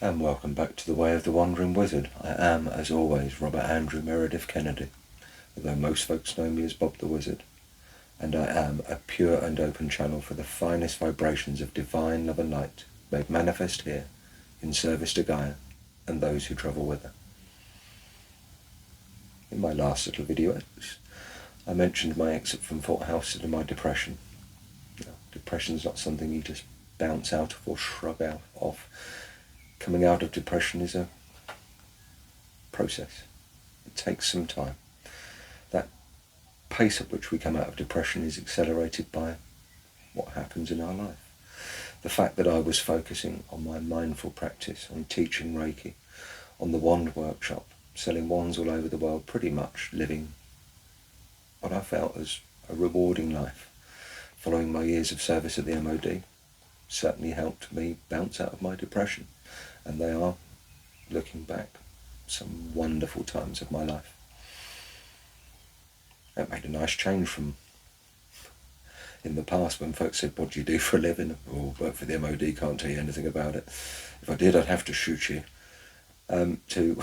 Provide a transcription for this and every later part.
And welcome back to The Way of the Wandering Wizard. I am, as always, Robert Andrew Meredith Kennedy, although most folks know me as Bob the Wizard, and I am a pure and open channel for the finest vibrations of divine love and light, made manifest here, in service to Gaia and those who travel with her. In my last little video, I mentioned my exit from Fort House and my depression. Depression's not something you just bounce out of or shrug out off. Coming out of depression is a process. It takes some time. That pace at which we come out of depression is accelerated by what happens in our life. The fact that I was focusing on my mindful practice, on teaching Reiki, on the wand workshop, selling wands all over the world, pretty much living what I felt as a rewarding life, following my years of service at the MOD, certainly helped me bounce out of my depression. And they are, looking back, some wonderful times of my life. It made a nice change from in the past when folks said, "What do you do for a living?" Or, "Work for the MOD, can't tell you anything about it. If I did, I'd have to shoot you." To,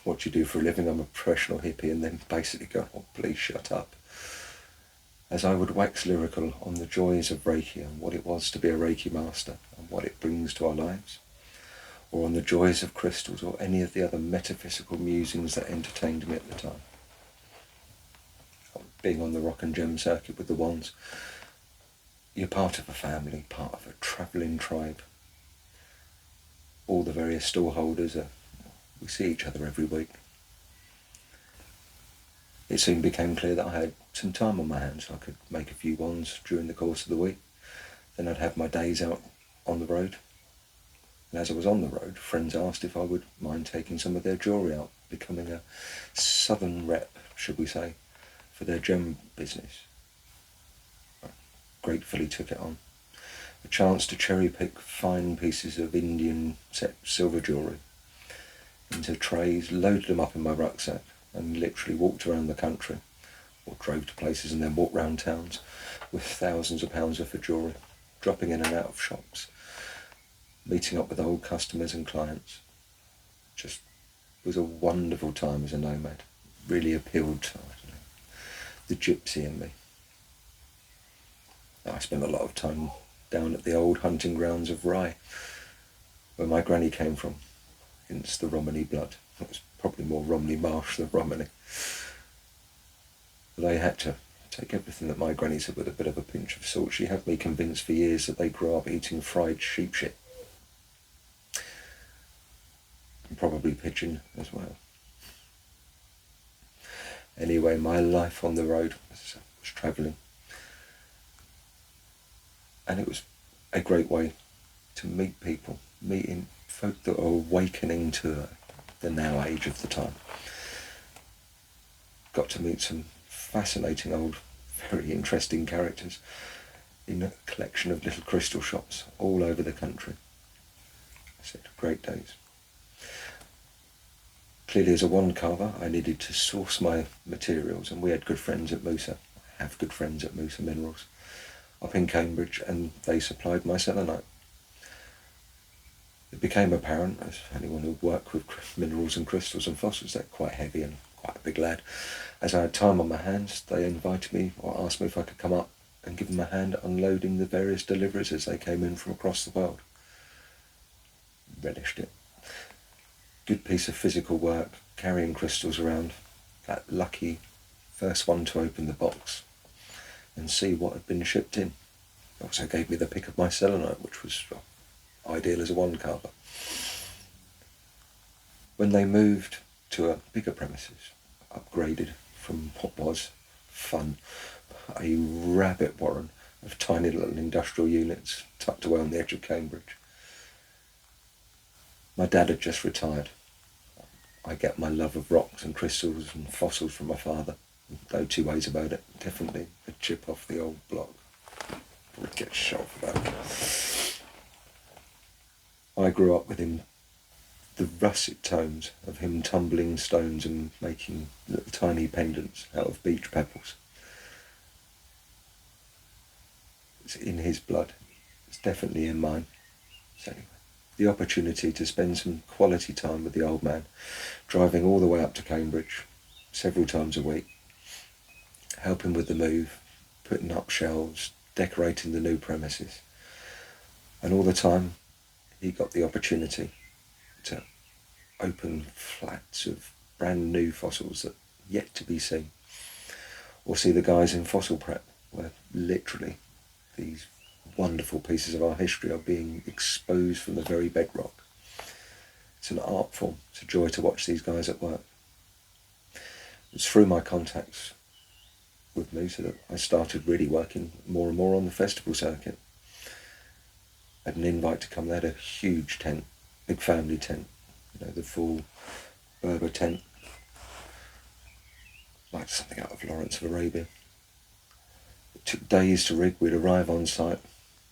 "What do you do for a living? I'm a professional hippie," and then basically go, "Oh, please shut up." As I would wax lyrical on the joys of Reiki and what it was to be a Reiki master and what it brings to our lives, or on the joys of crystals or any of the other metaphysical musings that entertained me at the time. Being on the rock and gem circuit with the wands, you're part of a family, part of a travelling tribe. All the various stallholders, we see each other every week. It soon became clear that I had some time on my hands, so I could make a few wands during the course of the week. Then I'd have my days out on the road. And as I was on the road, friends asked if I would mind taking some of their jewellery out, becoming a southern rep, should we say, for their gem business. I gratefully took it on. A chance to cherry pick fine pieces of Indian set silver jewellery into trays, loaded them up in my rucksack, and literally walked around the country, or drove to places and then walked round towns with thousands of pounds worth of jewellery, dropping in and out of shops, meeting up with old customers and clients. Just was a wonderful time as a nomad. Really appealed to, the gypsy in me. I spent a lot of time down at the old hunting grounds of Rye, where my granny came from, hence the Romany blood. It was probably more Romney Marsh than Romany. But I had to take everything that my granny said with a bit of a pinch of salt. She had me convinced for years that they grew up eating fried sheep shit. And probably pigeon as well. Anyway, my life on the road was travelling. And it was a great way to meet people, meeting folk that are awakening to the now age of the time. Got to meet some fascinating old, very interesting characters in a collection of little crystal shops all over the country. I said, great days. Clearly, as a wand carver, I needed to source my materials, and we had good friends at Musa. I have good friends at Musa Minerals up in Cambridge, and they supplied my selenite. It became apparent, as anyone who worked with minerals and crystals and fossils, they're quite heavy and quite a big lad. As I had time on my hands, they invited me or asked me if I could come up and give them a hand unloading the various deliveries as they came in from across the world. Relished it. Good piece of physical work, carrying crystals around. That lucky first one to open the box and see what had been shipped in. It also gave me the pick of my selenite, which was ideal as a wand carver. When they moved to a bigger premises, upgraded from what was fun, a rabbit warren of tiny little industrial units tucked away on the edge of Cambridge. My dad had just retired. I get my love of rocks and crystals and fossils from my father. No two ways about it. Definitely a chip off the old block. Would get shot for that. I grew up with him, the russet tones of him tumbling stones and making little tiny pendants out of beach pebbles. It's in his blood. It's definitely in mine. So anyway, the opportunity to spend some quality time with the old man, driving all the way up to Cambridge several times a week, helping with the move, putting up shelves, decorating the new premises. And all the time, he got the opportunity to open flats of brand new fossils that yet to be seen, or see the guys in fossil prep, where literally these wonderful pieces of our history are being exposed from the very bedrock. It's an art form. It's a joy to watch these guys at work. It's through my contacts with Musa that I started really working more and more on the festival circuit. I had an invite to come. They had a huge tent, big family tent, the full Berber tent, like something out of Lawrence of Arabia. It took days to rig. We'd arrive on site,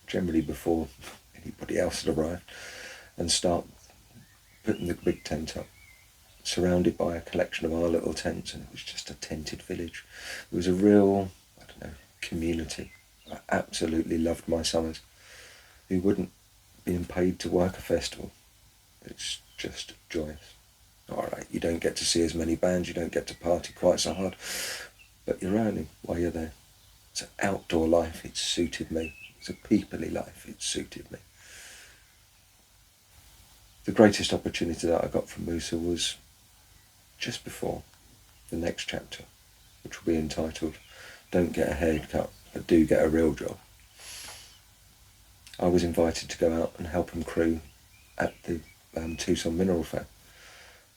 generally before anybody else had arrived, and start putting the big tent up, surrounded by a collection of our little tents, and it was just a tented village. It was a real, community. I absolutely loved my summers. Who wouldn't, being paid to work a festival? It's just joyous. Alright, you don't get to see as many bands, you don't get to party quite so hard, but you're earning while you're there. It's an outdoor life, it suited me. It's a peoply life, it suited me. The greatest opportunity that I got from Musa was just before the next chapter, which will be entitled Don't Get a Haircut, but Do Get a Real Job. I was invited to go out and help him crew at the Tucson Mineral Fair,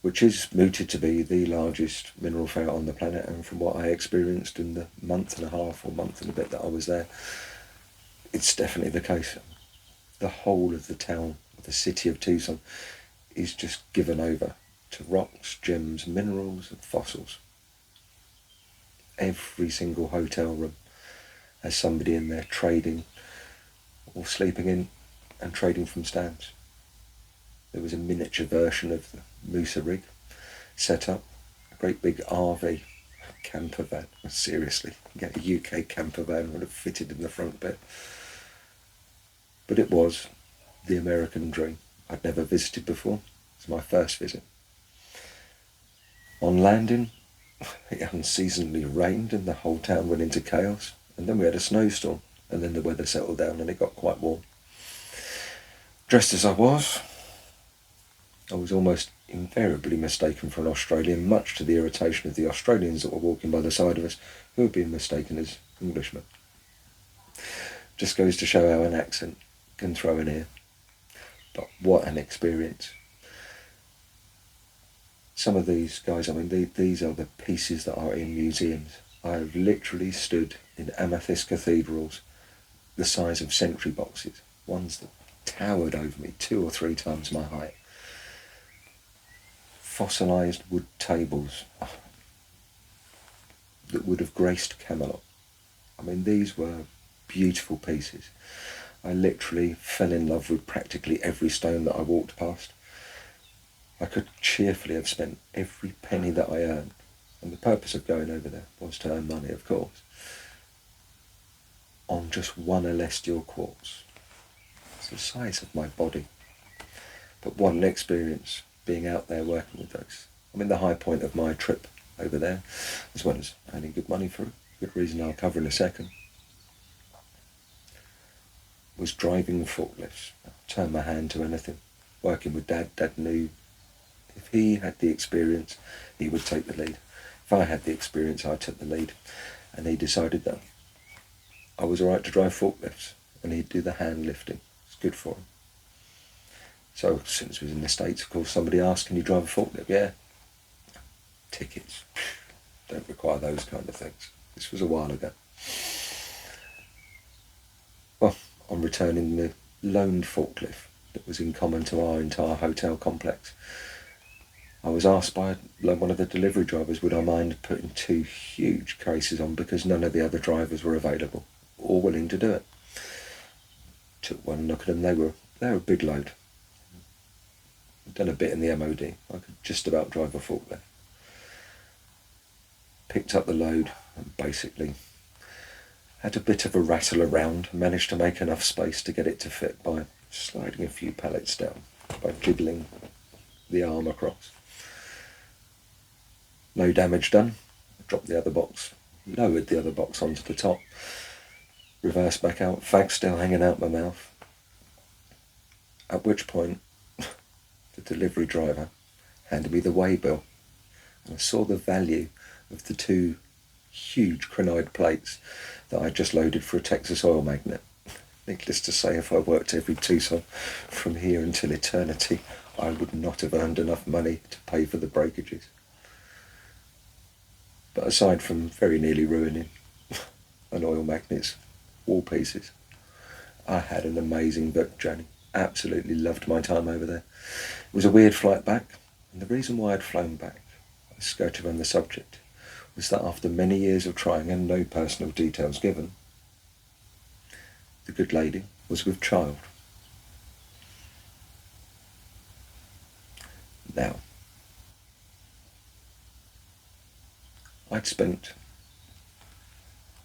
which is mooted to be the largest mineral fair on the planet, and from what I experienced in the month and a half or month and a bit that I was there, it's definitely the case. The whole of the town, the city of Tucson, is just given over to rocks, gems, minerals and fossils. Every single hotel room has somebody in there trading or sleeping in and trading from stamps. There was a miniature version of the Musa rig set up, a great big RV camper van. Seriously, get a UK camper van would have fitted in the front bit. But it was the American dream. I'd never visited before. It was my first visit. On landing, it unseasonably rained and the whole town went into chaos. And then we had a snowstorm, and then the weather settled down and it got quite warm. Dressed as I was almost invariably mistaken for an Australian, much to the irritation of the Australians that were walking by the side of us, who had been mistaken as Englishmen. Just goes to show how an accent can throw an ear. But what an experience. Some of these guys, these are the pieces that are in museums. I have literally stood in amethyst cathedrals the size of sentry boxes, ones that towered over me 2 or 3 times my height. Fossilised wood tables that would have graced Camelot. These were beautiful pieces. I literally fell in love with practically every stone that I walked past. I could cheerfully have spent every penny that I earned, and the purpose of going over there was to earn money, of course, on just one celestial quartz. It's the size of my body. But what an experience being out there working with those. The high point of my trip over there, as well as earning good money for a good reason I'll cover in a second, was driving forklifts. I turned my hand to anything. Working with Dad, Dad knew if he had the experience, he would take the lead. If I had the experience, I took the lead. And he decided that I was alright to drive forklifts, and he'd do the hand lifting. It's good for him. So since we was in the States, of course, somebody asked, can you drive a forklift? Yeah. Tickets. Don't require those kind of things. This was a while ago. Well, on returning the loaned forklift that was in common to our entire hotel complex, I was asked by one of the delivery drivers, would I mind putting 2 huge cases on because none of the other drivers were available or willing to do it. Took one look at them, they were a big load. I'd done a bit in the MOD. I could just about drive a forklift. Picked up the load and basically had a bit of a rattle around, managed to make enough space to get it to fit by sliding a few pallets down. by jiggling the arm across. No damage done. Dropped the other box, lowered the other box onto the top, reversed back out, fag still hanging out my mouth. At which point, the delivery driver handed me the weigh bill, and I saw the value of the 2 huge crenide plates that I just loaded for a Texas oil magnet. Needless to say, if I worked every Tucson from here until eternity, I would not have earned enough money to pay for the breakages. But aside from very nearly ruining an oil magnet's wall pieces, I had an amazing journey. Absolutely loved my time over there. It was a weird flight back, and the reason why I'd flown back, I skirted on the subject, was that after many years of trying and no personal details given, the good lady was with child. Now, I'd spent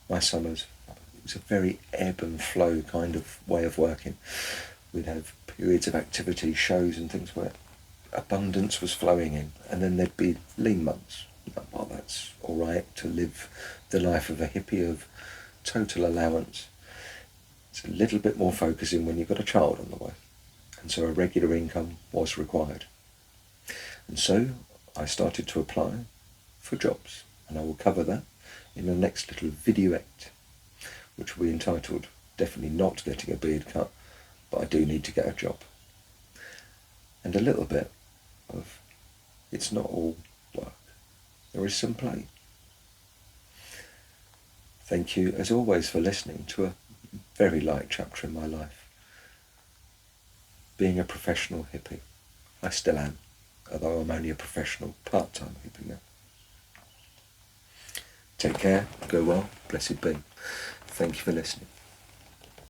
my summers, it was a very ebb and flow kind of way of working. We'd have periods of activity, shows and things where abundance was flowing in, and then there'd be lean months. Well, that's all right to live the life of a hippie of total allowance. It's a little bit more focusing when you've got a child on the way, and so a regular income was required. And so I started to apply for jobs, and I will cover that in the next little videoette, which will be entitled Definitely Not Getting a Beard Cut, but I do need to get a job. And a little bit of it's not all work. There is some play. Thank you as always for listening to a very light chapter in my life. Being a professional hippie. I still am, although I'm only a professional part-time hippie now. Take care, go well, blessed be. Thank you for listening.